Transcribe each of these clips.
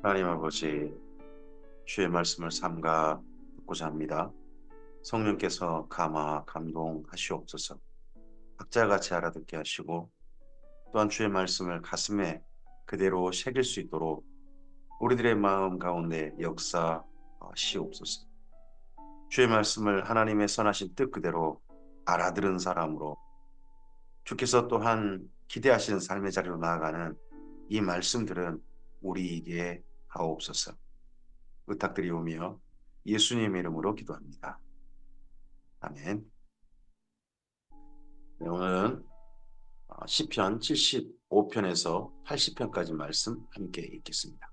하나님 아버지, 주의 말씀을 삼가 듣고자 합니다. 성령께서 감화 감동하시옵소서. 학자같이 알아듣게 하시고 또한 주의 말씀을 가슴에 그대로 새길 수 있도록 우리들의 마음 가운데 역사하시옵소서. 주의 말씀을 하나님의 선하신 뜻 그대로 알아들은 사람으로 주께서 또한 기대하시는 삶의 자리로 나아가는 이 말씀들은 우리에게 하옵소서. 부탁드리오며 예수님 이름으로 기도합니다. 아멘. 네, 오늘은 시편 75편에서 80편까지 말씀 함께 읽겠습니다.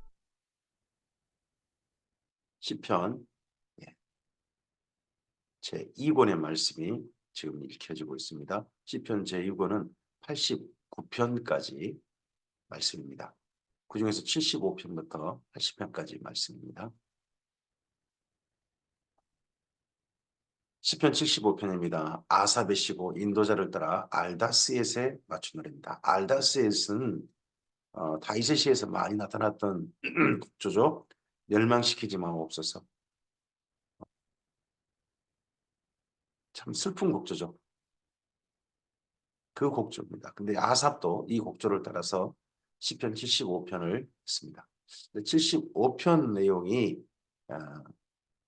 시편 제2권의 말씀이 지금 읽혀지고 있습니다. 시편 제2권은 89편까지 말씀입니다. 그 중에서 75편부터 80편까지 말씀입니다. 시편 75편입니다. 아삽의 시고 인도자를 따라 알다스엣에 맞춘 노래입니다. 알다스엣은 다윗의 시에서 많이 나타났던 곡조죠. 멸망시키지 마옵소서. 참 슬픈 곡조죠. 그 곡조입니다. 근데 아삽도 이 곡조를 따라서 시편 75편을 했습니다. 75편 내용이 아,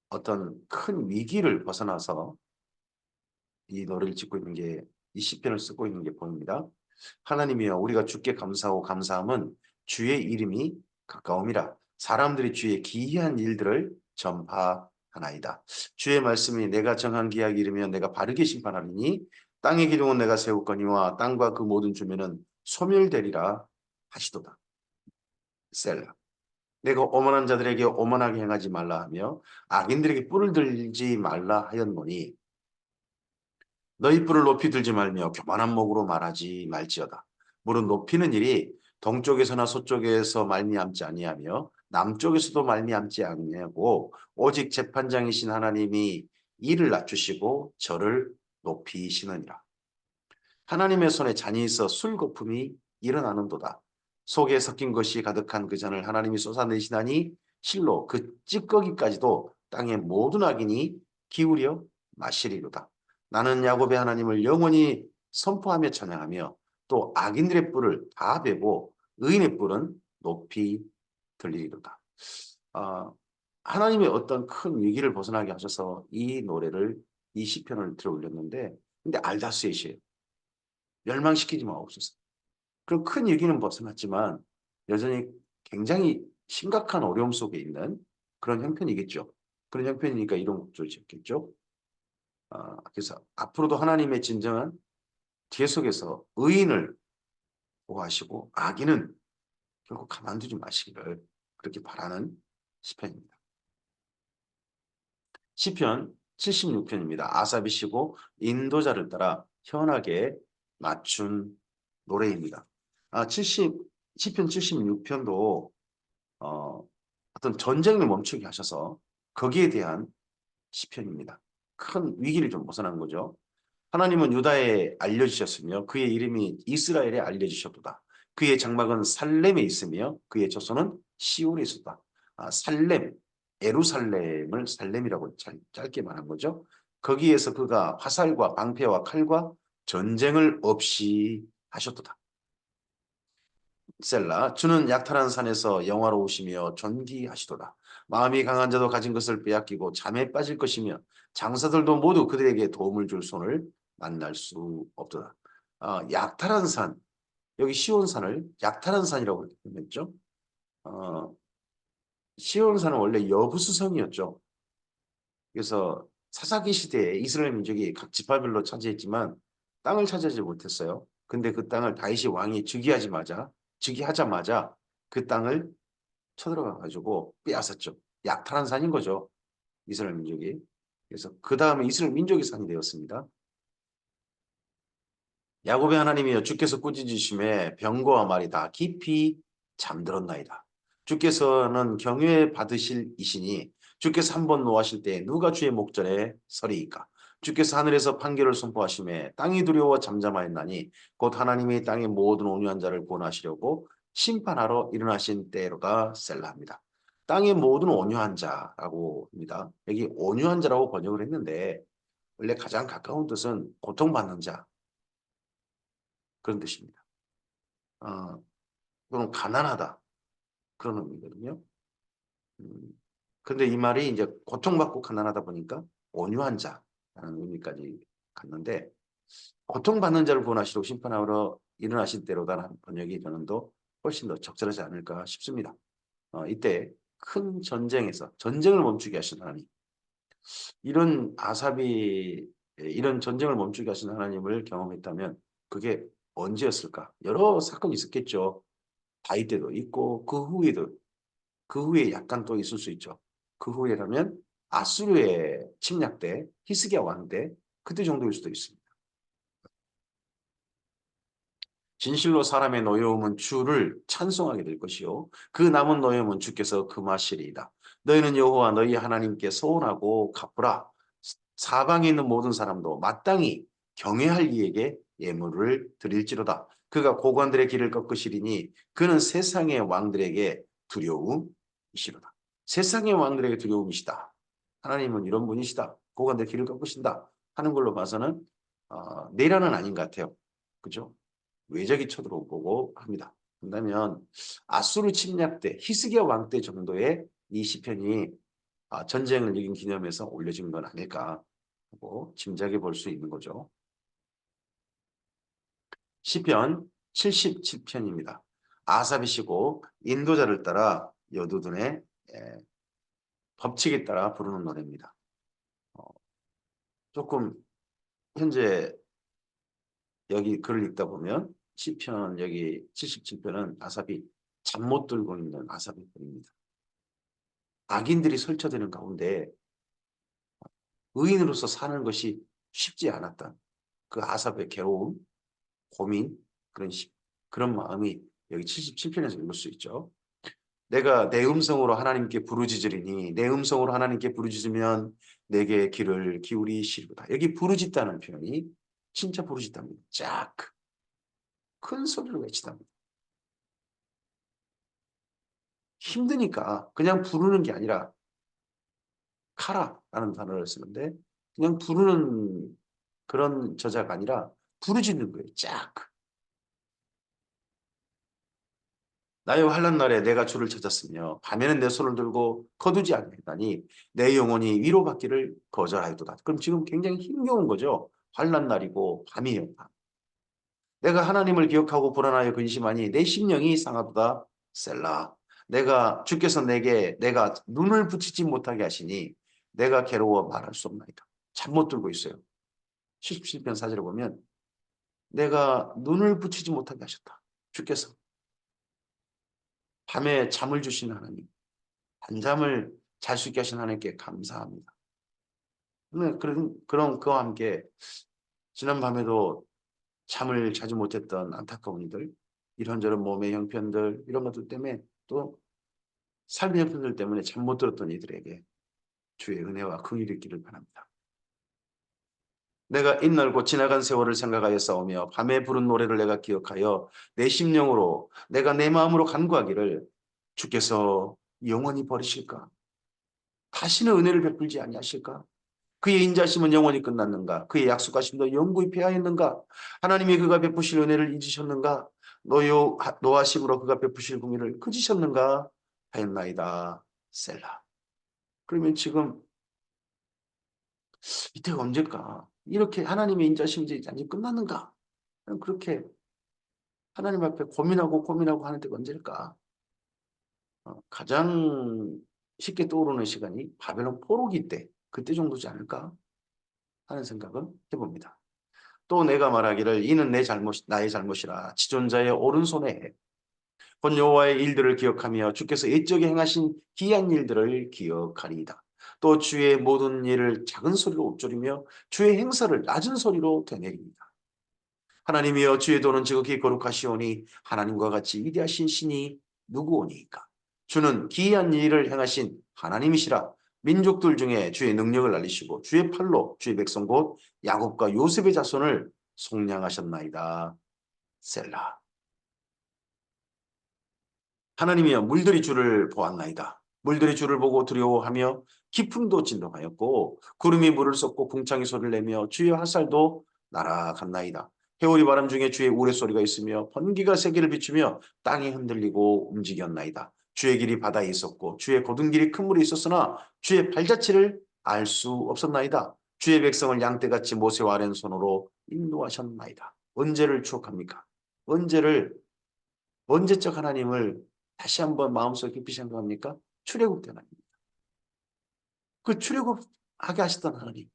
어떤 큰 위기를 벗어나서 이 노래를 짓고 있는 게, 이 시편을 쓰고 있는 게 보입니다. 하나님이여, 우리가 주께 감사하고 감사함은 주의 이름이 가까움이라. 사람들이 주의 기이한 일들을 전파하나이다. 주의 말씀이 내가 정한 기약 이르면 내가 바르게 심판하리니 땅의 기둥은 내가 세웠거니와 땅과 그 모든 주민은 소멸되리라 하시도다. 셀라. 내가 오만한 자들에게 오만하게 행하지 말라 하며 악인들에게 뿔을 들지 말라 하였노니 너희 뿔을 높이 들지 말며 교만한 목으로 말하지 말지어다. 무릇 높이는 일이 동쪽에서나 서쪽에서 말미암지 아니하며 남쪽에서도 말미암지 아니하고 오직 재판장이신 하나님이 이를 낮추시고 저를 높이시느니라. 하나님의 손에 잔이 있어 술거품이 일어나는도다. 속에 섞인 것이 가득한 그 잔을 하나님이 쏟아내시다니 실로 그 찌꺼기까지도 땅의 모든 악인이 기울여 마시리로다. 나는 야곱의 하나님을 영원히 선포하며 찬양하며 또 악인들의 뿔을 다 베고 의인의 뿔은 높이 들리리로다. 아, 하나님의 어떤 큰 위기를 벗어나게 하셔서 이 노래를, 이 시편을 들어 올렸는데, 근데 알다스에시에요. 멸망시키지 마옵소서. 그런 큰 얘기는 벗어났지만 여전히 굉장히 심각한 어려움 속에 있는 그런 형편이겠죠. 그런 형편이니까 이런 곡조를 지었겠죠. 그래서 앞으로도 하나님의 진정한 계속해서 의인을 보호하시고 악인은 결국 가만두지 마시기를 그렇게 바라는 시편입니다. 시편 76편입니다. 아삽이시고 인도자를 따라 현악에 맞춘 노래입니다. 10시편 76편도 어떤 전쟁을 멈추게 하셔서 거기에 대한 시편입니다. 큰 위기를 좀 벗어난 거죠. 하나님은 유다에 알려주셨으며 그의 이름이 이스라엘에 알려주셨도다. 그의 장막은 살렘에 있으며 그의 처소는 시온에 있었다. 살렘, 예루살렘을 살렘이라고 짧게 말한 거죠. 거기에서 그가 화살과 방패와 칼과 전쟁을 없이 하셨도다. 셀라, 주는 약탈한 산에서 영화로우시며 존귀하시도다. 마음이 강한 자도 가진 것을 빼앗기고 잠에 빠질 것이며 장사들도 모두 그들에게 도움을 줄 손을 만날 수 없도다. 약탈한 산, 여기 시온산을 약탈한 산이라고 표현했죠. 어, 시온산은 원래 여부수성이었죠. 그래서 사사기 시대에 이스라엘 민족이 각 지파별로 차지했지만 땅을 차지하지 못했어요. 근데 그 땅을 다윗이 왕이 즉위하자마자 그 땅을 쳐들어가 가지고 빼앗았죠. 약탈한 산인 거죠. 이스라엘 민족이. 그래서 그 다음에 이스라엘 민족이 산이 되었습니다. 야곱의 하나님이여, 주께서 꾸짖으심에 병거와 말이 다 깊이 잠들었나이다. 주께서는 경외 받으실 이시니 주께서 한번 노하실 때 누가 주의 목전에 서리이까. 주께서 하늘에서 판결을 선포하심에 땅이 두려워 잠잠하였나니 곧 하나님이 땅의 모든 온유한 자를 구원하시려고 심판하러 일어나신 때로다. 셀라합니다. 땅의 모든 온유한 자라고 합니다. 여기 온유한 자라고 번역을 했는데 원래 가장 가까운 뜻은 고통받는 자 그런 뜻입니다. 또는 가난하다 그런 의미거든요. 음, 근데 이 말이 이제 고통받고 가난하다 보니까 온유한 자라는 의미까지 갔는데 고통받는 자를 구원하시려고 심판하러 일어나신 때로다라는 번역이 저는 더 훨씬 더 적절하지 않을까 싶습니다. 이때 큰 전쟁에서 전쟁을 멈추게 하신 하나님 이런 아삽이 이런 전쟁을 멈추게 하신 하나님을 경험했다면 그게 언제였을까? 여러 사건이 있었겠죠. 다윗 때도 있고 그 후에 약간 또 있을 수 있죠. 그 후에라면 아수르의 침략 때 히스기야 왕 때 그때 정도일 수도 있습니다. 진실로 사람의 노여움은 주를 찬송하게 될 것이요 그 남은 노여움은 주께서 금하시리이다. 너희는 여호와 너희 하나님께 소원하고 갚으라. 사방에 있는 모든 사람도 마땅히 경외할 이에게 예물을 드릴지로다. 그가 고관들의 길을 꺾으시리니 그는 세상의 왕들에게 두려움이시로다. 세상의 왕들에게 두려움이시다. 하나님은 이런 분이시다. 고관들의 길을 꺾으신다 하는 걸로 봐서는 내란은 아닌 것 같아요. 그죠? 외적이 쳐들어오고 합니다. 그렇다면 아수르 침략 때 히스기야 왕 때 정도의 이 시편이 전쟁을 이긴 기념해서 올려진 건 아닐까 하고 짐작해 볼 수 있는 거죠. 시편 77편입니다. 아삽이시고 인도자를 따라 여두둔의 법칙에 따라 부르는 노래입니다. 어, 조금 현재 여기 글을 읽다 보면 시편 여기 77편은 아삽이 잠 못 들고 있는 아삽의 글입니다. 악인들이 설쳐되는 가운데 의인으로서 사는 것이 쉽지 않았다. 그 아삽의 괴로움, 고민, 그런 마음이 여기 77편에서 읽을 수 있죠. 내가 내 음성으로 하나님께 부르짖으리니 내 음성으로 하나님께 부르짖으면 내게 귀를 기울이시리로다. 여기 부르짖다는 표현이 진짜 부르짖답니다. 쫙 큰 소리로 외치답니다. 힘드니까 그냥 부르는 게 아니라 카라라는 단어를 쓰는데 그냥 부르는 그런 저자가 아니라 부르짖는 거예요. 쫙. 나의 환난 날에 내가 주를 찾았으며 밤에는 내 손을 들고 거두지 아니하다니 내 영혼이 위로받기를 거절하였도다. 그럼 지금 굉장히 힘겨운 거죠. 환난 날이고 밤이에요. 밤. 내가 하나님을 기억하고 불안하여 근심하니 내 심령이 상하도다. 셀라. 주께서 내가 눈을 붙이지 못하게 하시니 내가 괴로워 말할 수 없나이다. 잠 못 들고 있어요. 77편 4절에 보면 내가 눈을 붙이지 못하게 하셨다. 주께서 밤에 잠을 주신 하나님, 단잠을 잘 수 있게 하신 하나님께 감사합니다. 그런 그와 함께 지난 밤에도 잠을 자주 못했던 안타까운 이들, 이런저런 몸의 형편들 이런 것들 때문에 또 삶의 형편들 때문에 잠 못 들었던 이들에게 주의 은혜와 긍휼이 있기를 바랍니다. 내가 인날고 지나간 세월을 생각하여 싸우며 밤에 부른 노래를 내가 기억하여 내 심령으로 내가 내 마음으로 간구하기를 주께서 영원히 버리실까? 다시는 은혜를 베풀지 아니하실까? 그의 인자심은 영원히 끝났는가? 그의 약속하심도 영구히 폐하였는가? 하나님이 그가 베푸실 은혜를 잊으셨는가? 노하심으로 그가 베푸실 공의를 그지셨는가? 하였나이다. 셀라. 그러면 지금 이때가 언제일까? 이렇게 하나님의 인자심이 이제 완전히 끝났는가? 그렇게 하나님 앞에 고민하고 하는 때가 언제일까? 가장 쉽게 떠오르는 시간이 바벨론 포로기 때, 그때 정도지 않을까 하는 생각을 해봅니다. 또 내가 말하기를 이는 나의 잘못이라 지존자의 오른손에 해. 본 여호와의 일들을 기억하며 주께서 옛적에 행하신 기이한 일들을 기억하리이다. 또 주의 모든 일을 작은 소리로 읊조리며 주의 행사를 낮은 소리로 되뇌립니다. 하나님이여 주의 도는 지극히 거룩하시오니 하나님과 같이 위대하신 신이 누구오니까. 주는 기이한 일을 행하신 하나님이시라. 민족들 중에 주의 능력을 알리시고 주의 팔로 주의 백성 곧 야곱과 요셉의 자손을 속량하셨나이다. 셀라. 하나님이여 물들이 주를 보았나이다. 물들이 주를 보고 두려워하며 기풍도 진동하였고 구름이 물을 쏟고 궁창이 소리를 내며 주의 화살도 날아갔나이다. 해오리 바람 중에 주의 우레소리가 있으며 번개가 세계를 비추며 땅이 흔들리고 움직였나이다. 주의 길이 바다에 있었고 주의 곧은 길이 큰 물에 있었으나 주의 발자취를 알 수 없었나이다. 주의 백성을 양떼같이 모세와 아랜손으로 인도하셨나이다. 언제를 추억합니까? 언제적 하나님을 다시 한번 마음속에 깊이 생각합니까? 출애굽 때 하나님. 그 출애굽하게 하셨던 하나님.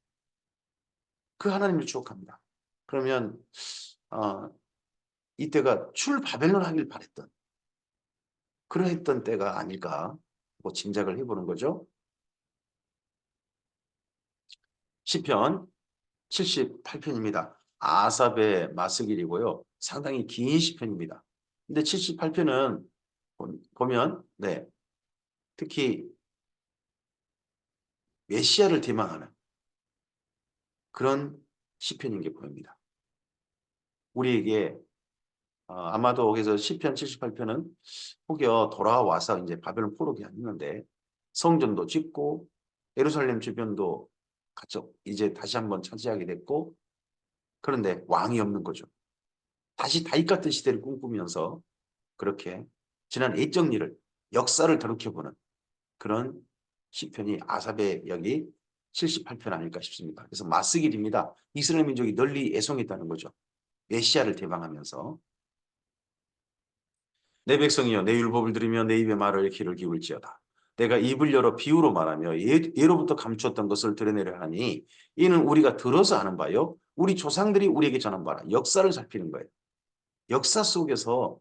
그 하나님을 추억합니다. 그러면 이때가 출바벨론 하길 바랬던 그러했던 때가 아닐까 뭐 짐작을 해보는 거죠. 시편 78편입니다. 아삽의 마스길이고요. 상당히 긴 시편입니다. 근데 78편은 보면 특히 메시아를 대망하는 그런 시편인 게 보입니다. 우리에게 아마도 거기서 시편 78편은 혹여 돌아와서 이제 바벨론 포로기 아니는데 성전도 짓고 예루살렘 주변도 이제 다시 한번 차지하게 됐고 그런데 왕이 없는 거죠. 다시 다윗 같은 시대를 꿈꾸면서 그렇게 지난 애적 일을 역사를 돌이켜보는 그런 시편이 아삽의 여기 78편 아닐까 싶습니다. 그래서 마스길입니다. 이스라엘 민족이 널리 애송했다는 거죠. 메시아를 대방하면서 내 백성이여 내 율법을 들으며 내 입의 말을 귀를 기울지어다. 내가 입을 열어 비유로 말하며 예로부터 감추었던 것을 드러내려 하니 이는 우리가 들어서 아는 바요. 우리 조상들이 우리에게 전한 바라. 역사를 살피는 거예요. 역사 속에서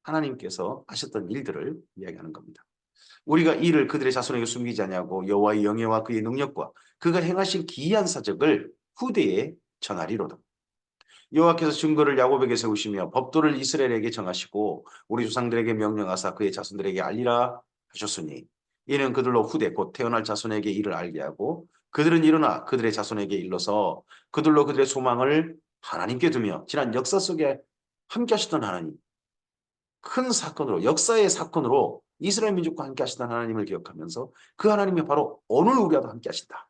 하나님께서 하셨던 일들을 이야기하는 겁니다. 우리가 이를 그들의 자손에게 숨기지 아니하고 여호와의 영예와 그의 능력과 그가 행하신 기이한 사적을 후대에 전하리로다. 여호와께서 증거를 야곱에게 세우시며 법도를 이스라엘에게 정하시고 우리 조상들에게 명령하사 그의 자손들에게 알리라 하셨으니 이는 그들로 후대 곧 태어날 자손에게 이를 알게 하고 그들은 일어나 그들의 자손에게 일러서 그들로 그들의 소망을 하나님께 두며 지난 역사 속에 함께 하셨던 하나님 큰 사건으로 역사의 사건으로 이스라엘 민족과 함께 하시던 하나님을 기억하면서 그 하나님이 바로 오늘 우리와도 함께 하신다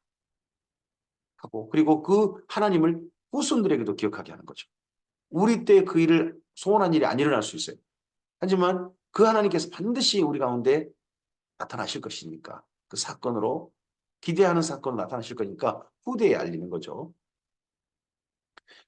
하고 그리고 그 하나님을 후손들에게도 기억하게 하는 거죠. 우리 때 그 일을 소원한 일이 안 일어날 수 있어요. 하지만 그 하나님께서 반드시 우리 가운데 나타나실 것이니까 그 사건으로 기대하는 사건으로 나타나실 거니까 후대에 알리는 거죠.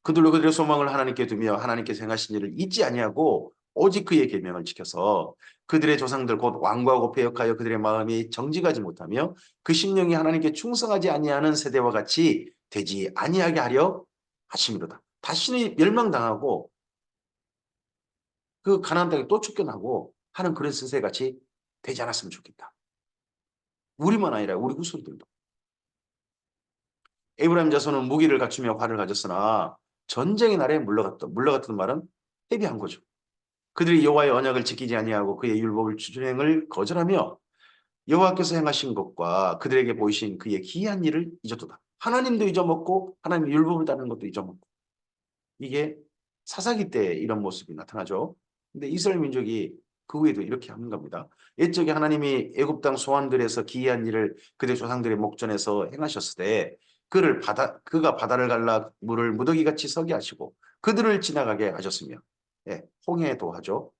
그들로 그들의 소망을 하나님께 두며 하나님께서 행하신 일을 잊지 아니하고 오직 그의 계명을 지켜서 그들의 조상들 곧 왕과하고 배역하여 그들의 마음이 정직하지 못하며 그 심령이 하나님께 충성하지 아니하는 세대와 같이 되지 아니하게 하려 하심이로다. 다시는 멸망당하고 그 가나안 땅에 또 쫓겨나고 하는 그런 세대같이 되지 않았으면 좋겠다. 우리만 아니라 우리 후손들도. 에브라임 자손은 무기를 갖추며 활을 가졌으나 전쟁의 날에 물러갔던 말은 패배한 거죠. 그들이 여호와의 언약을 지키지 아니하고 그의 율법을 준행을 거절하며 여호와께서 행하신 것과 그들에게 보이신 그의 기이한 일을 잊었도다. 하나님도 잊어먹고 하나님의 율법을 따르는 것도 잊어먹고 이게 사사기 때 이런 모습이 나타나죠. 근데 이스라엘 민족이 그 후에도 이렇게 하는 겁니다. 옛적에 하나님이 애굽 땅 소환들에서 기이한 일을 그들 조상들의 목전에서 행하셨을 때 그가 바다를 갈라 물을 무더기같이 서게 하시고 그들을 지나가게 하셨으며 홍해도 하죠.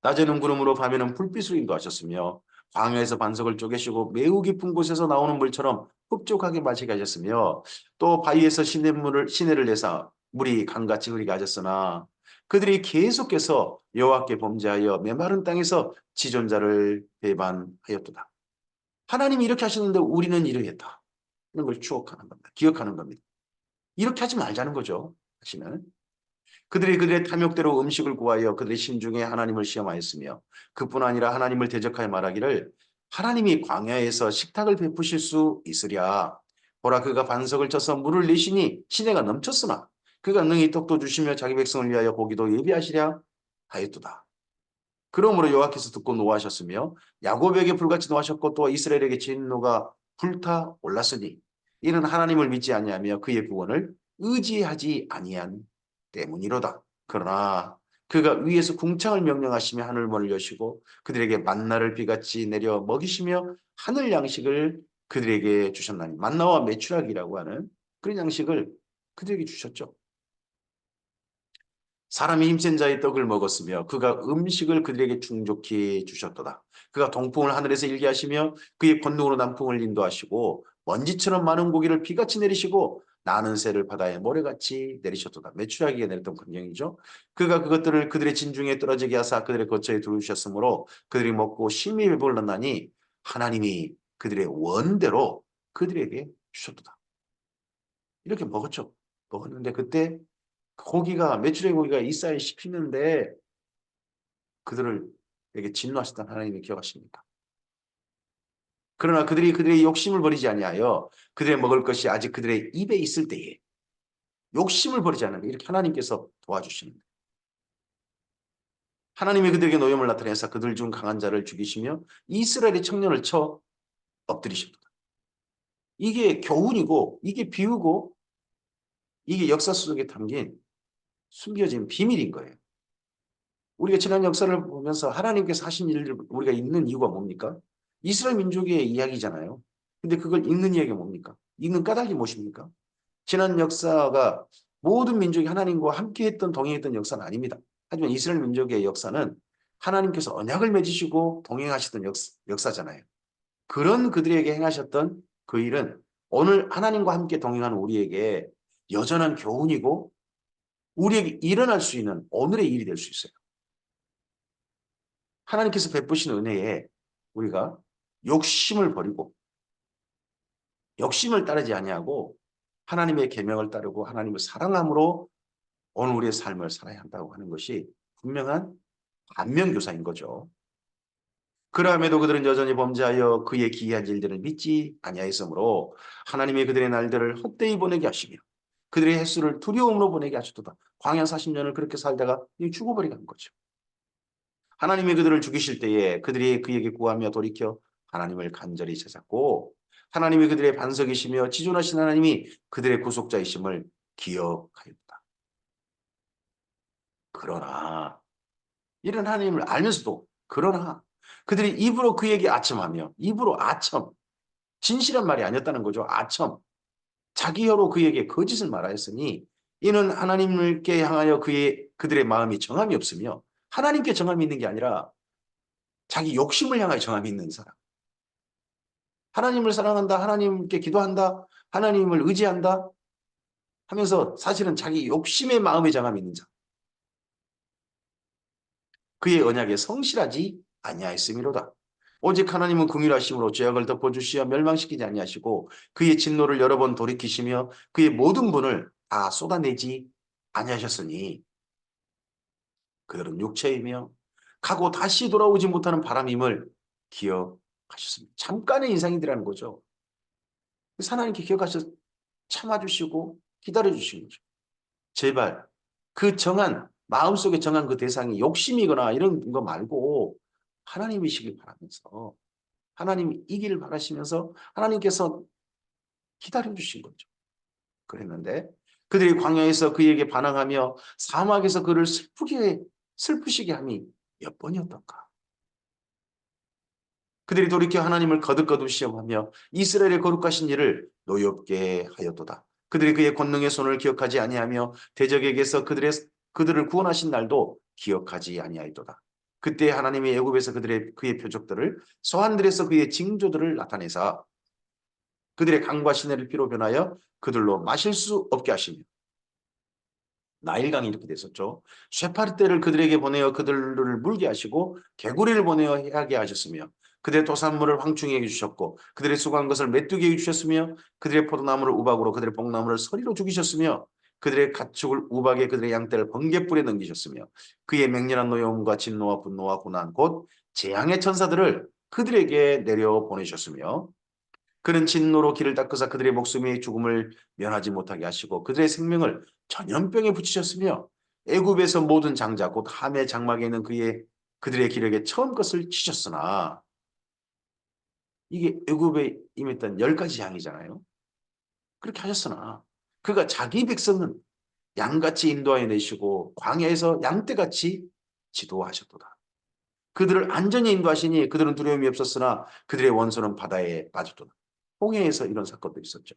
낮에는 구름으로 밤에는 불빛으로 인도하셨으며 광야에서 반석을 쪼개시고 매우 깊은 곳에서 나오는 물처럼 흡족하게 마시게 하셨으며 또 바위에서 시내를 내사 물이 강같이 흐리게 하셨으나 그들이 계속해서 여호와께 범죄하여 메마른 땅에서 지존자를 배반하였도다. 하나님이 이렇게 하셨는데 우리는 이러했다. 이런 걸 추억하는 겁니다. 기억하는 겁니다. 이렇게 하지 말자는 거죠. 다시는. 그들이 그들의 탐욕대로 음식을 구하여 그들의 심중에 하나님을 시험하였으며 그뿐 아니라 하나님을 대적하여 말하기를 하나님이 광야에서 식탁을 베푸실 수 있으랴. 보라 그가 반석을 쳐서 물을 내시니 시내가 넘쳤으나 그가 능히 떡도 주시며 자기 백성을 위하여 고기도 예비하시랴 하였도다. 그러므로 여호와께서 듣고 노하셨으며 야곱에게 불같이 노하셨고 또 이스라엘에게 진노가 불타 올랐으니 이는 하나님을 믿지 아니하며 그의 구원을 의지하지 아니한 때문이로다. 그러나 그가 위에서 궁창을 명령하시며 하늘문을 여시고 그들에게 만나를 비같이 내려 먹이시며 하늘 양식을 그들에게 주셨나니 만나와 메추라기라고 하는 그런 양식을 그들에게 주셨죠. 사람이 힘센 자의 떡을 먹었으며 그가 음식을 그들에게 충족히 주셨도다. 그가 동풍을 하늘에서 일게 하시며 그의 권능으로 남풍을 인도하시고 먼지처럼 많은 고기를 비같이 내리시고 나는 새를 바다에 모래같이 내리셨도다. 메추라기에 내렸던 광경이죠. 그가 그것들을 그들의 진중에 떨어지게 하사 그들의 거처에 두르셨으므로 그들이 먹고 심히 배불렀나니 하나님이 그들의 원대로 그들에게 주셨도다. 이렇게 먹었죠. 먹었는데 그때 고기가 메추라기 고기가 이싸에 씹히는데 그들에게 진노하셨던 하나님이 기억하십니까? 그러나 그들이 그들의 욕심을 버리지 아니하여 그들의 먹을 것이 아직 그들의 입에 있을 때에 욕심을 버리지 않으면 이렇게 하나님께서 도와주시는 거예요. 하나님이 그들에게 노염을 나타내사 그들 중 강한 자를 죽이시며 이스라엘의 청년을 쳐 엎드리십니다. 이게 교훈이고 이게 비유고 이게 역사 속에 담긴 숨겨진 비밀인 거예요. 우리가 지난 역사를 보면서 하나님께서 하신 일을 우리가 읽는 이유가 뭡니까? 이스라엘 민족의 이야기잖아요. 근데 그걸 읽는 이야기가 뭡니까? 읽는 까닭이 무엇입니까? 지난 역사가 모든 민족이 하나님과 함께했던 동행했던 역사는 아닙니다. 하지만 이스라엘 민족의 역사는 하나님께서 언약을 맺으시고 동행하시던 역사잖아요. 그런 그들에게 행하셨던 그 일은 오늘 하나님과 함께 동행하는 우리에게 여전한 교훈이고 우리에게 일어날 수 있는 오늘의 일이 될 수 있어요. 하나님께서 베푸신 은혜에 우리가 욕심을 버리고 욕심을 따르지 아니하고 하나님의 계명을 따르고 하나님을 사랑함으로 오늘 우리의 삶을 살아야 한다고 하는 것이 분명한 반면교사인 거죠. 그러함에도 그들은 여전히 범죄하여 그의 기이한 일들을 믿지 아니하였으므로 하나님이 그들의 날들을 헛되이 보내게 하시며 그들의 횟수를 두려움으로 보내게 하셨도다. 광야 40년을 그렇게 살다가 죽어버리게 한 거죠. 하나님이 그들을 죽이실 때에 그들이 그에게 구하며 돌이켜 하나님을 간절히 찾았고 하나님이 그들의 반석이시며 지존하신 하나님이 그들의 구속자이심을 기억하였다. 그러나 이런 하나님을 알면서도 그러나 그들이 입으로 그에게 아첨하며 입으로 아첨 진실한 말이 아니었다는 거죠. 아첨 자기 혀로 그에게 거짓을 말하였으니 이는 하나님께 향하여 그들의 마음이 정함이 없으며 하나님께 정함이 있는 게 아니라 자기 욕심을 향하여 정함이 있는 사람. 하나님을 사랑한다, 하나님께 기도한다, 하나님을 의지한다 하면서 사실은 자기 욕심의 마음에 정함이 있는 자. 그의 언약에 성실하지 아니하였음이로다. 오직 하나님은 긍휼하심으로 죄악을 덮어주시어 멸망시키지 아니하시고 그의 진노를 여러 번 돌이키시며 그의 모든 분을 다 쏟아내지 아니하셨으니 그들은 육체이며 가고 다시 돌아오지 못하는 바람임을 기억하셨습니다. 잠깐의 인상이더라는 거죠. 하나님께 기억하셔서 참아주시고 기다려주신 거죠. 제발 그 정한 마음속에 정한 그 대상이 욕심이거나 이런 거 말고 하나님이시길 바라면서 하나님이 이기를 바라시면서 하나님께서 기다려주신 거죠. 그랬는데 그들이 광야에서 그에게 반항하며 사막에서 그를 슬프시게 함이 몇 번이었던가. 그들이 돌이켜 하나님을 거듭거듭 시험하며 이스라엘의 거룩하신 일을 노엽게 하였도다. 그들이 그의 권능의 손을 기억하지 아니하며 대적에게서 그들을 구원하신 날도 기억하지 아니하였도다. 그때 하나님이 애굽에서 그의 표적들을 소환들에서 그의 징조들을 나타내사 그들의 강과 시내를 피로 변하여 그들로 마실 수 없게 하시며 나일강이 이렇게 됐었죠. 쇠파르떼를 그들에게 보내어 그들을 물게 하시고 개구리를 보내어 해하게 하셨으며 그들의 도산물을 황충에게 주셨고 그들의 수고한 것을 메뚜기에게 주셨으며 그들의 포도나무를 우박으로 그들의 뽕나무를 서리로 죽이셨으며 그들의 가축을 우박에 그들의 양떼를 번갯불에 넘기셨으며 그의 맹렬한 노여움과 진노와 분노와 고난 곧 재앙의 천사들을 그들에게 내려 보내셨으며 그는 진노로 길을 닦으사 그들의 목숨이 죽음을 면하지 못하게 하시고 그들의 생명을 전염병에 붙이셨으며 애굽에서 모든 장자 곧 함의 장막에 있는 그들의 기력에 처음 것을 치셨으나 이게 애굽에 임했던 10가지 재앙이잖아요. 그렇게 하셨으나 그가 자기 백성은 양같이 인도하여 내시고 광야에서 양떼같이 지도하셨도다. 그들을 안전히 인도하시니 그들은 두려움이 없었으나 그들의 원수는 바다에 빠졌도다. 홍해에서 이런 사건도 있었죠.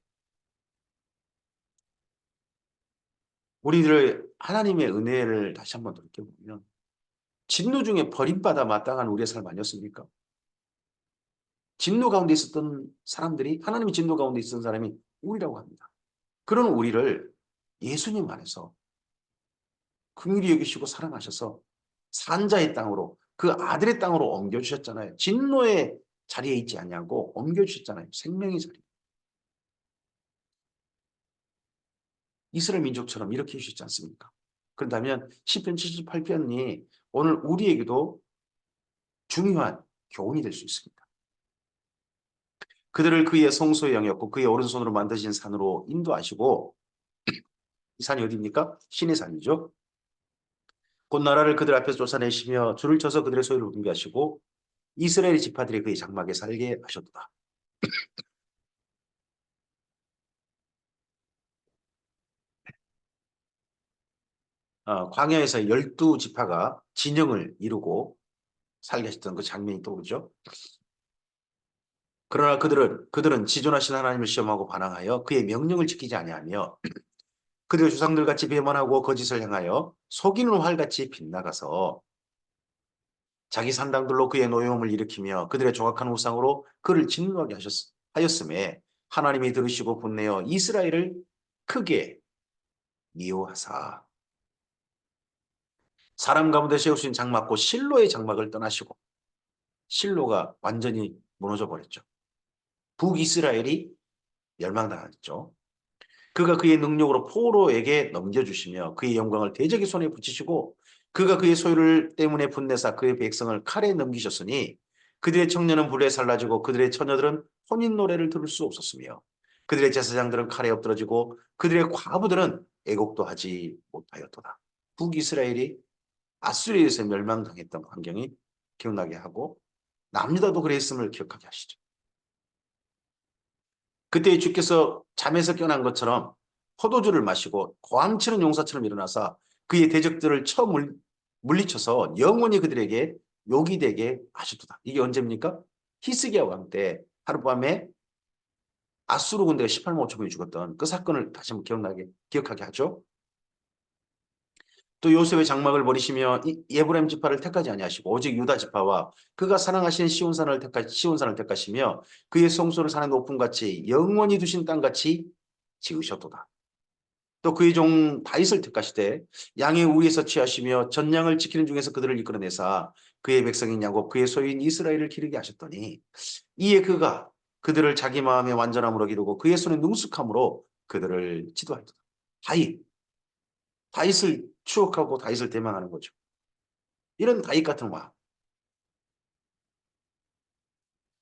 우리들 하나님의 은혜를 다시 한번 돌이켜보면 진노 중에 버림받아 마땅한 우리의 삶 아니었습니까? 진노 가운데 있었던 사람들이 하나님의 진노 가운데 있었던 사람이 우리라고 합니다. 그런 우리를 예수님 안에서 긍휼히 여기시고 사랑하셔서 산자의 땅으로 그 아들의 땅으로 옮겨주셨잖아요. 진노의 자리에 있지 않냐고 옮겨주셨잖아요. 생명의 자리. 이스라엘 민족처럼 이렇게 해주셨지 않습니까? 그렇다면 시편 78편이 오늘 우리에게도 중요한 교훈이 될 수 있습니다. 그들을 그의 성소의 영이었고 그의 오른손으로 만드신 산으로 인도하시고 이 산이 어디입니까? 신의 산이죠. 곧 나라를 그들 앞에서 쫓아내시며 줄을 쳐서 그들의 소유를 분배하시고 이스라엘 지파들이 그의 장막에 살게 하셨도다. 광야에서 12지파가 진영을 이루고 살게 하셨던 그 장면이 떠오르죠. 그러나 그들은 지존하신 하나님을 시험하고 반항하여 그의 명령을 지키지 아니하며 그들의 조상들같이 배반하고 거짓을 향하여 속이는 활같이 빗나가서 자기 산당들로 그의 노여움을 일으키며 그들의 조각한 우상으로 그를 진노하게 하였음에 하나님이 들으시고 분내어 이스라엘을 크게 미워하사 사람 가운데 세우신 장막 곧 실로의 장막을 떠나시고 실로가 완전히 무너져 버렸죠. 북이스라엘이 멸망당했죠. 그가 그의 능력으로 포로에게 넘겨주시며 그의 영광을 대적의 손에 붙이시고 그가 그의 소유를 때문에 분내사 그의 백성을 칼에 넘기셨으니 그들의 청년은 불에 살라지고 그들의 처녀들은 혼인 노래를 들을 수 없었으며 그들의 제사장들은 칼에 엎드러지고 그들의 과부들은 애곡도 하지 못하였도다. 북이스라엘이 아수리에서 멸망당했던 환경이 기억나게 하고 남유다도 그랬음을 기억하게 하시죠. 그때 주께서 잠에서 깨어난 것처럼 포도주를 마시고 고함치는 용사처럼 일어나서 그의 대적들을 물리쳐서 영원히 그들에게 욕이 되게 하셨도다. 이게 언제입니까? 히스기야 왕 때 하룻밤에 아수르 군대가 18만 5천 명이 죽었던 그 사건을 다시 한번 기억하게 하죠. 또 요셉의 장막을 버리시며 예브라임 지파를 택하지 아니하시고 오직 유다 지파와 그가 사랑하시는 시온산을 택하시며 그의 성소를 산의 높음 같이 영원히 두신 땅 같이 지으셨도다. 또 그의 종 다윗을 택하시되 양의 우리에서 취하시며 전양을 지키는 중에서 그들을 이끌어내사 그의 백성인 야곱 그의 소유인 이스라엘을 기르게 하셨더니 이에 그가 그들을 자기 마음의 완전함으로 기르고 그의 손의 능숙함으로 그들을 지도하였도다. 다윗을 추억하고 다윗을 대망하는 거죠. 이런 다윗 같은 왕.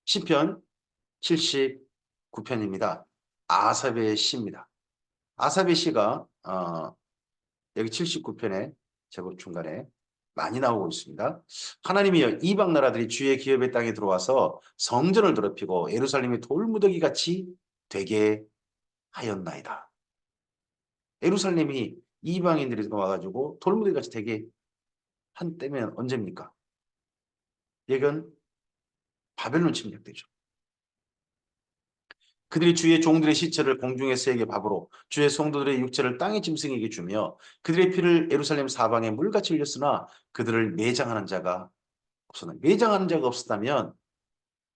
시편 79편입니다. 아삽의 시입니다. 아삽의 시가 여기 79편에 제법 중간에 많이 나오고 있습니다. 하나님이여 이방 나라들이 주의 기업의 땅에 들어와서 성전을 더럽히고 예루살렘이 돌무더기 같이 되게 하였나이다. 예루살렘이 이방인들이 와가지고 돌무더기 같이 되게 한 때면 언제입니까? 이건 바벨론 침략 때죠. 그들이 주의 종들의 시체를 공중의 새에게 밥으로 주의 성도들의 육체를 땅의 짐승에게 주며 그들의 피를 예루살렘 사방에 물같이 흘렸으나 그들을 매장하는 자가 없었나. 매장하는 자가 없었다면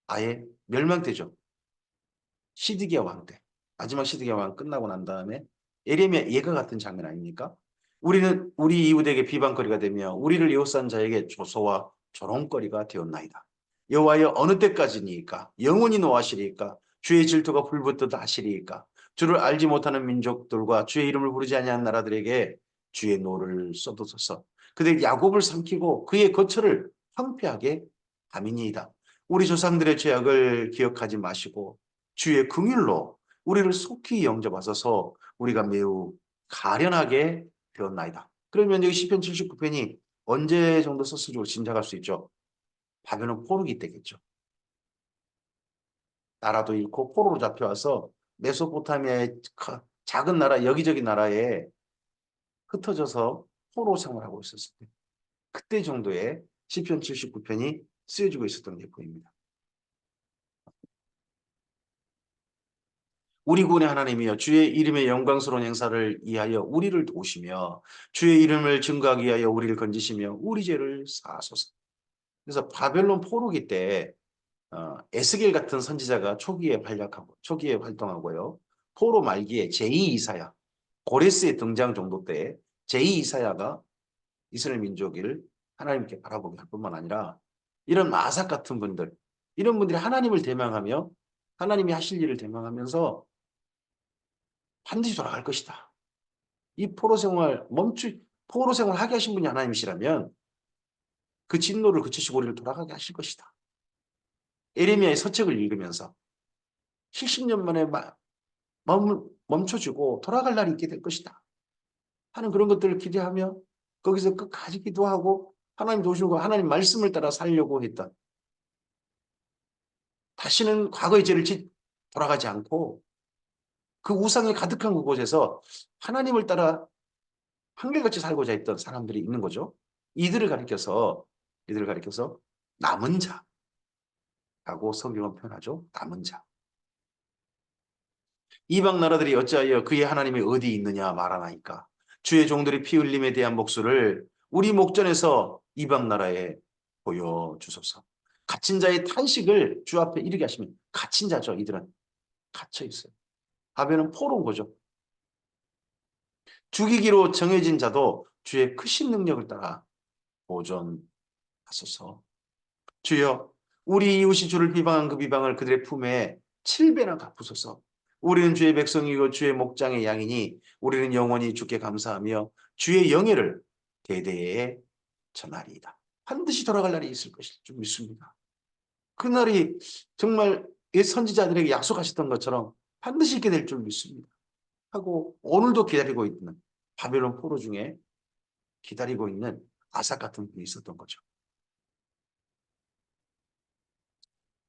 아예 멸망되죠. 시드기야 왕 때. 마지막 시드기야 왕 끝나고 난 다음에 예레미야 예가 같은 장면 아닙니까? 우리는 우리 이웃에게 비방거리가 되며 우리를 에워싼 자에게 조소와 조롱거리가 되었나이다. 여호와여 어느 때까지니까 영원히 노하시리까 주의 질투가 불붙듯 하시리까 주를 알지 못하는 민족들과 주의 이름을 부르지 아니한 나라들에게 주의 노를 쏟으소서. 그들 야곱을 삼키고 그의 거처를 황폐하게 함이니이다. 우리 조상들의 죄악을 기억하지 마시고 주의 긍휼로 우리를 속히 영접하소서. 우리가 매우 가련하게 되었나이다. 그러면 여기 시편 79편이 언제 정도 썼을지 짐작할 수 있죠. 바벨론 포로기 때겠죠. 나라도 잃고 포로로 잡혀와서 메소포타미아의 작은 나라 여기저기 나라에 흩어져서 포로 생활하고 있었을 때 그때 정도에 시편 79편이 쓰여지고 있었던 게 보입니다. 우리 구원의 하나님이여 주의 이름의 영광스러운 행사를 위하여 우리를 도우시며 주의 이름을 증거하기 위하여 우리를 건지시며 우리 죄를 사하소서. 그래서 바벨론 포로기 때 에스겔 같은 선지자가 초기에 활약하고 초기에 활동하고요. 포로 말기에 제2 이사야 고레스의 등장 정도 때 제2 이사야가 이스라엘 민족을 하나님께 바라보게 할 뿐만 아니라 이런 마삭 같은 분들 이런 분들이 하나님을 대명하며 하나님이 하실 일을 대명하면서 반드시 돌아갈 것이다. 이 포로 생활 하게 하신 분이 하나님이시라면 그 진노를 그치시고 우리를 돌아가게 하실 것이다. 에레미야의 서책을 읽으면서 70년 만에 멈춰주고 돌아갈 날이 있게 될 것이다 하는 그런 것들을 기대하며 거기서 끝까지 기도하고 하나님 도우시는 거 하나님 말씀을 따라 살려고 했던 다시는 과거의 죄를 돌아가지 않고 그 우상이 가득한 그곳에서 하나님을 따라 한결같이 살고자 했던 사람들이 있는 거죠. 이들을 가리켜서 남은 자라고 성경은 표현하죠. 남은 자. 이방 나라들이 어찌하여 그의 하나님이 어디 있느냐 말하나이까. 주의 종들이 피 흘림에 대한 목소를 우리 목전에서 이방 나라에 보여주소서. 갇힌 자의 탄식을 주 앞에 이르게 하시면 갇힌 자죠. 이들은 갇혀 있어요. 바벨은 포로인 거죠. 죽이기로 정해진 자도 주의 크신 능력을 따라 보존하소서. 주여 우리 이웃이 주를 비방한 그 비방을 그들의 품에 7배나 갚으소서. 우리는 주의 백성이고 주의 목장의 양이니 우리는 영원히 주께 감사하며 주의 영예를 대대에 전하리이다. 반드시 돌아갈 날이 있을 것을 좀 믿습니다. 그날이 정말 옛 선지자들에게 약속하셨던 것처럼 반드시 있게 될 줄 믿습니다. 하고 오늘도 기다리고 있는 바벨론 포로 중에 기다리고 있는 아삭 같은 분이 있었던 거죠.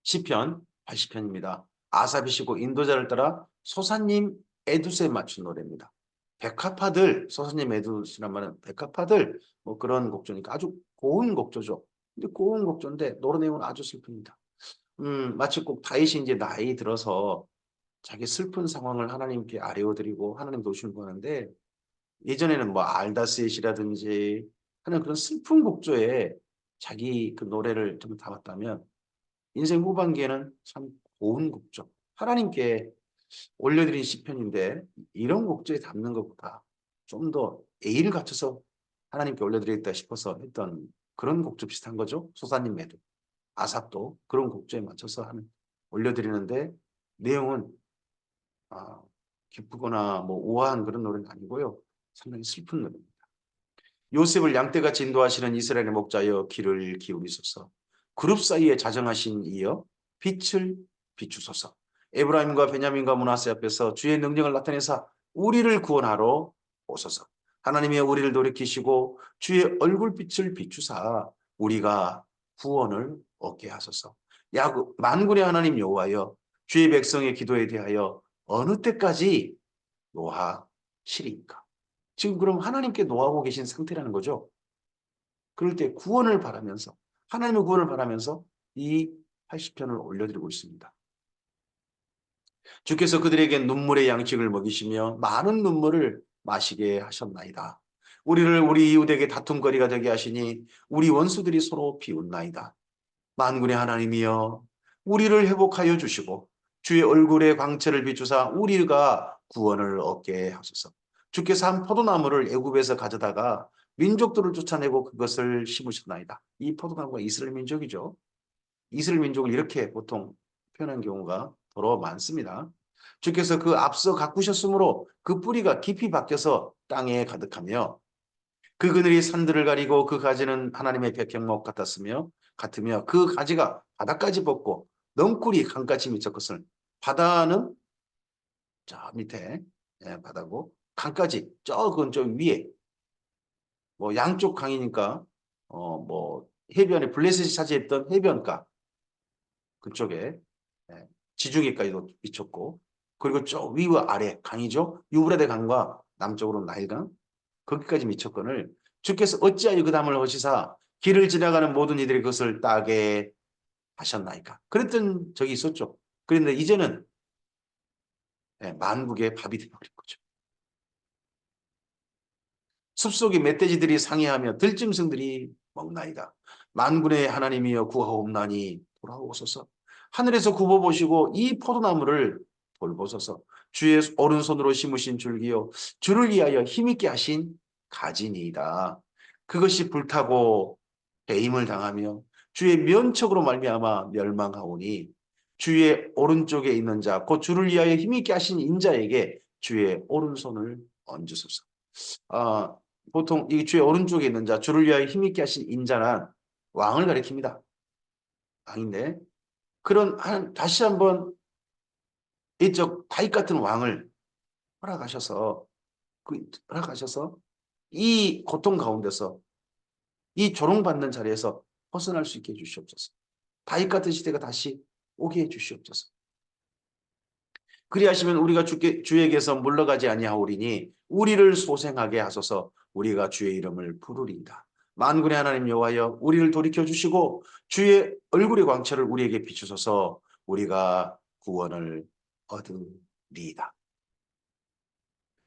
시편 80편입니다. 아삽이시고 인도자를 따라 소사님 에두스에 맞춘 노래입니다. 백합화들, 소사님 에두스란 말은 백합화들 뭐 그런 곡조니까 아주 고운 곡조죠. 근데 고운 곡조인데 노래 내용은 아주 슬픕니다. 마치 꼭 다윗이 이제 나이 들어서 자기 슬픈 상황을 하나님께 아뢰어드리고 하나님 도우시는 거는데 예전에는 뭐 알다스잇이라든지 하는 그런 슬픈 곡조에 자기 그 노래를 좀 담았다면 인생 후반기에는 참 고운 곡조 하나님께 올려드린 시편인데 이런 곡조에 담는 것보다 좀 더 예의를 갖춰서 하나님께 올려드리겠다 싶어서 했던 그런 곡조 비슷한 거죠. 소사님에도 아삽도 그런 곡조에 맞춰서 올려드리는데 내용은 기쁘거나 뭐 우아한 그런 노래는 아니고요. 상당히 슬픈 노래입니다. 요셉을 양떼같이 인도하시는 이스라엘의 목자여 귀를 기울이소서. 그룹 사이에 자정하신 이여 빛을 비추소서. 에브라임과 베냐민과 므낫세 앞에서 주의 능력을 나타내사 우리를 구원하러 오소서. 하나님의 우리를 돌이키시고 주의 얼굴빛을 비추사 우리가 구원을 얻게 하소서. 야곱 만군의 하나님 여호와여 주의 백성의 기도에 대하여 어느 때까지 노하시리까? 지금 그럼 하나님께 노하고 계신 상태라는 거죠. 그럴 때 구원을 바라면서 하나님의 구원을 바라면서 이 80편을 올려드리고 있습니다. 주께서 그들에게 눈물의 양식을 먹이시며 많은 눈물을 마시게 하셨나이다. 우리를 우리 이웃에게 다툼거리가 되게 하시니 우리 원수들이 서로 비웃나이다. 만군의 하나님이여 우리를 회복하여 주시고 주의 얼굴의 광채를 비추사 우리가 구원을 얻게 하소서. 주께서 한 포도나무를 애굽에서 가져다가 민족들을 쫓아내고 그것을 심으셨나이다. 이 포도나무가 이스라엘 민족이죠. 이스라엘 민족을 이렇게 보통 표현한 경우가 더러 많습니다. 주께서 그 앞서 가꾸셨으므로 그 뿌리가 깊이 박혀서 땅에 가득하며 그 그늘이 산들을 가리고 그 가지는 하나님의 백향목 같으며 그 가지가 바다까지 뻗고 넝쿨이 강까지 미쳤것을 바다는 저 밑에 바다고 강까지 그건 저 위에 뭐 양쪽 강이니까 뭐 해변에 블레셋이 차지했던 해변가 그쪽에 지중해까지도 미쳤고 그리고 저 위와 아래 강이죠. 유브라데 강과 남쪽으로 나일강 거기까지 미쳤거늘 주께서 어찌하여 그 담을 허시사 길을 지나가는 모든 이들이 그것을 따게 하셨나이까. 그랬던 적이 있었죠. 그런데 이제는 만국의 밥이 되어버린 거죠. 숲속의 멧돼지들이 상해하며 들짐승들이 먹나이다. 만군의 하나님이여 구하옵나니 돌아오소서. 하늘에서 굽어보시고 이 포도나무를 돌보소서. 주의 오른손으로 심으신 줄기요 주를 위하여 힘있게 하신 가지니이다. 그것이 불타고 배임을 당하며 주의 면척으로 말미암아 멸망하오니 주의 오른쪽에 있는 자 곧 주를 위하여 힘있게 하신 인자에게 주의 오른손을 얹으소서. 아, 보통 이 주의 오른쪽에 있는 자, 주를 위하여 힘있게 하신 인자란 왕을 가리킵니다. 왕인데 다시 한번 이쪽 다윗 같은 왕을 허락하셔서 허락하셔서 이 고통 가운데서 이 조롱받는 자리에서 벗어날 수 있게 해주시옵소서. 다윗 같은 시대가 다시 오게 해주시옵소서. 그리하시면 우리가 주에게서 물러가지 아니하오리니 우리를 소생하게 하소서. 우리가 주의 이름을 부르리이다. 만군의 하나님 여호와여 우리를 돌이켜 주시고 주의 얼굴의 광채를 우리에게 비추소서. 우리가 구원을 얻으리이다.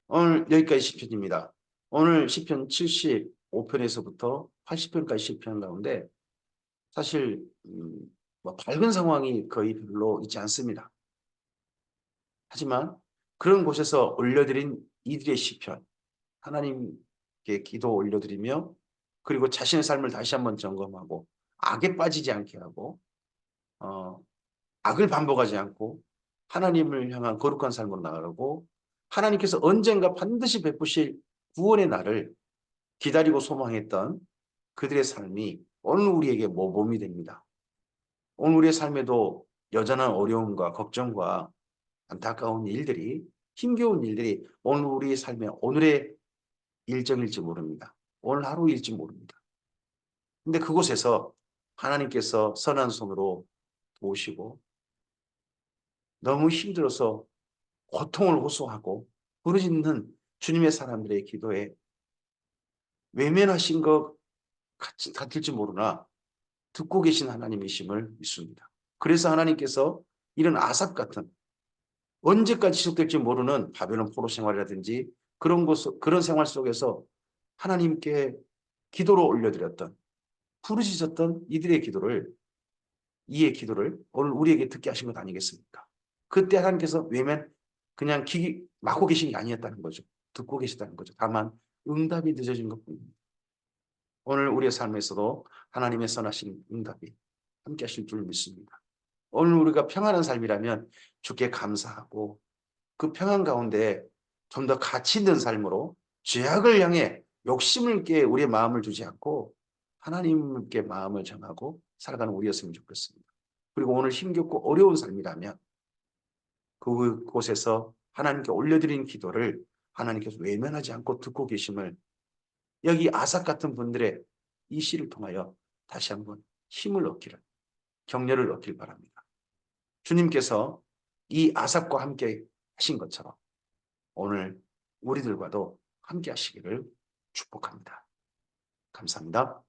오늘 여기까지 시편입니다. 오늘 시편 75편에서부터 80편까지 시편 가운데 사실 뭐 밝은 상황이 거의 별로 있지 않습니다. 하지만 그런 곳에서 올려드린 이들의 시편, 하나님께 기도 올려드리며 그리고 자신의 삶을 다시 한번 점검하고 악에 빠지지 않게 하고 악을 반복하지 않고 하나님을 향한 거룩한 삶으로 나아가고 하나님께서 언젠가 반드시 베푸실 구원의 날을 기다리고 소망했던 그들의 삶이 오늘 우리에게 모범이 됩니다. 오늘 우리의 삶에도 여전한 어려움과 걱정과 안타까운 일들이 힘겨운 일들이 오늘 우리의 삶의 오늘의 일정일지 모릅니다. 오늘 하루일지 모릅니다. 근데 그곳에서 하나님께서 선한 손으로 도우시고 너무 힘들어서 고통을 호소하고 부르짖는 주님의 사람들의 기도에 외면하신 것 같을지 모르나 듣고 계신 하나님이심을 믿습니다. 그래서 하나님께서 이런 아삽 같은 언제까지 지속될지 모르는 바벨론 포로 생활이라든지 그런 생활 속에서 하나님께 기도로 올려드렸던 부르짖었던 이의 기도를 오늘 우리에게 듣게 하신 것 아니겠습니까? 그때 하나님께서 그냥 막고 계신 게 아니었다는 거죠. 듣고 계시다는 거죠. 다만 응답이 늦어진 것뿐입니다. 오늘 우리의 삶에서도 하나님의 선하신 응답이 함께 하실 줄 믿습니다. 오늘 우리가 평안한 삶이라면 주께 감사하고 그 평안 가운데 좀 더 가치 있는 삶으로 죄악을 향해 욕심을 깨 우리의 마음을 주지 않고 하나님께 마음을 정하고 살아가는 우리였으면 좋겠습니다. 그리고 오늘 힘겹고 어려운 삶이라면 그곳에서 하나님께 올려드린 기도를 하나님께서 외면하지 않고 듣고 계심을 여기 아삭 같은 분들의 이 시를 통하여 다시 한번 힘을 얻기를 격려를 얻길 바랍니다. 주님께서 이 아삭과 함께 하신 것처럼 오늘 우리들과도 함께 하시기를 축복합니다. 감사합니다.